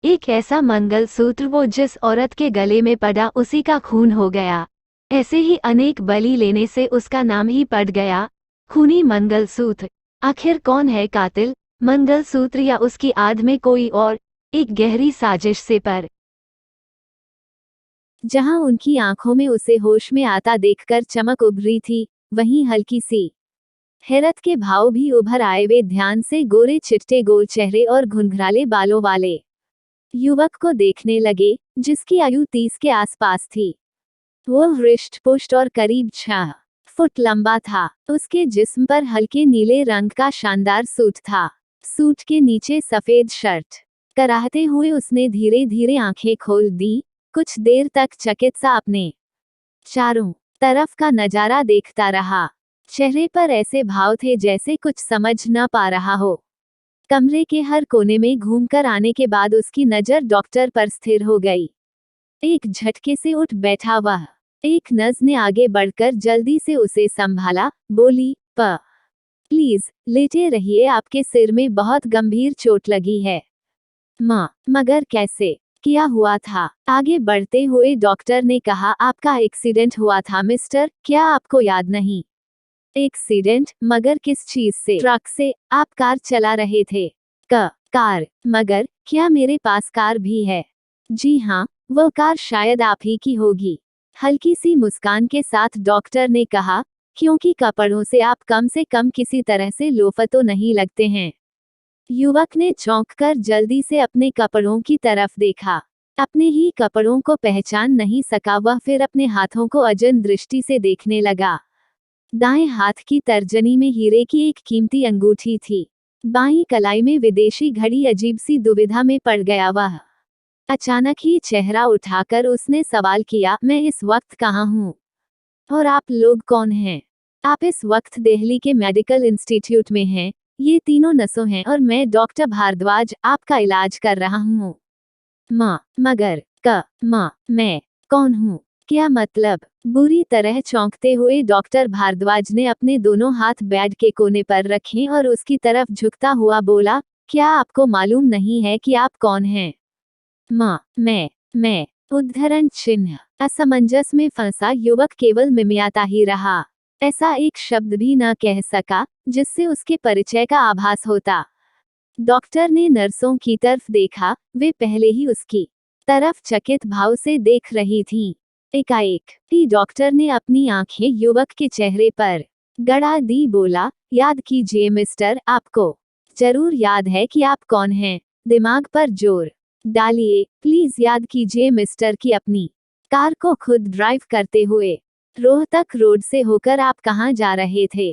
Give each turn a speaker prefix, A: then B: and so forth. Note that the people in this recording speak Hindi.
A: एक ऐसा मंगलसूत्र वो जिस औरत के गले में पड़ा उसी का खून हो गया। ऐसे ही अनेक बलि लेने से उसका नाम ही पड़ गया, खूनी मंगलसूत्र। आखिर कौन है कातिल, मंगलसूत्र या उसकी आड़ में कोई और? एक गहरी साजिश से पर
B: जहां उनकी आंखों में उसे होश में आता देखकर चमक उभरी थी, वहीं हल्की सी हैरत के भाव भी उभर आए। वे ध्यान से गोरे चिट्टे गोल चेहरे और घुंघराले बालों वाले युवक को देखने लगे, जिसकी आयु 30 के आसपास थी। वो हृष्ट पुष्ट और करीब 6 फुट लंबा था। उसके जिस्म पर हल्के नीले रंग का शानदार सूट था। सूट के नीचे सफेद शर्ट कराहते हुए उसने धीरे धीरे आंखें खोल दी। कुछ देर तक चकित सा अपने चारों तरफ का नजारा देखता रहा। चेहरे पर ऐसे भाव थे जैसे कुछ समझ न पा रहा हो। कमरे के हर कोने में घूमकर आने के बाद उसकी नजर डॉक्टर पर स्थिर हो गई। एक झटके से उठ बैठा वह। एक नर्स ने आगे बढ़कर जल्दी से उसे संभाला, बोली, प्लीज लेटे रहिए, आपके सिर में बहुत गंभीर चोट लगी है। मगर कैसे? क्या हुआ था? आगे बढ़ते हुए डॉक्टर ने कहा, आपका एक्सीडेंट हुआ था मिस्टर, क्या आपको याद नहीं? एक्सीडेंट? मगर किस चीज से? ट्रक से। आप कार चला रहे थे? कार? मगर क्या मेरे पास कार भी है? जी हाँ, वो कार शायद आप ही की होगी। हल्की सी मुस्कान के साथ डॉक्टर ने कहा, क्योंकि कपड़ों से आप कम से कम किसी तरह से लोफा तो नहीं लगते हैं। युवक ने चौंककर जल्दी से अपने कपड़ों की तरफ देखा। अपने ही कपड़ों को पहचान नहीं सका वह, फिर अपने हाथों को अजन दृष्टि से देखने लगा। दाएं हाथ की तर्जनी में हीरे की एक कीमती अंगूठी थी। बाईं कलाई में विदेशी घड़ी। अजीब सी दुविधा में पड़ गया वह। अचानक ही चेहरा उठाकर उसने सवाल किया, मैं इस वक्त कहाँ हूँ? और आप लोग कौन हैं? आप इस वक्त दिल्ली के मेडिकल इंस्टीट्यूट में हैं। ये तीनों नसों हैं और मैं डॉक्टर भारद्वाज आपका इलाज कर रहा हूँ। मगर मैं कौन हूँ? क्या मतलब? बुरी तरह चौंकते हुए डॉक्टर भारद्वाज ने अपने दोनों हाथ बेड के कोने पर रखे और उसकी तरफ झुकता हुआ बोला, क्या आपको मालूम नहीं है कि आप कौन हैं? मैं उद्धरण चिन्ह। असमंजस में फंसा युवक केवल मिमियाता ही रहा। ऐसा एक शब्द भी न कह सका जिससे उसके परिचय का आभास होता। डॉक्टर ने नर्सों की तरफ देखा, वे पहले ही उसकी तरफ चकित भाव से देख रही थीं। एकाएक ही डॉक्टर ने अपनी आंखें युवक के चेहरे पर गड़ा दी, बोला, याद कीजिए मिस्टर, आपको जरूर याद है कि आप कौन हैं। दिमाग पर जोर डालिए, प्लीज याद कीजिए मिस्टर कि अपनी कार को खुद ड्राइव करते हुए रोहतक रोड से होकर आप कहाँ जा रहे थे?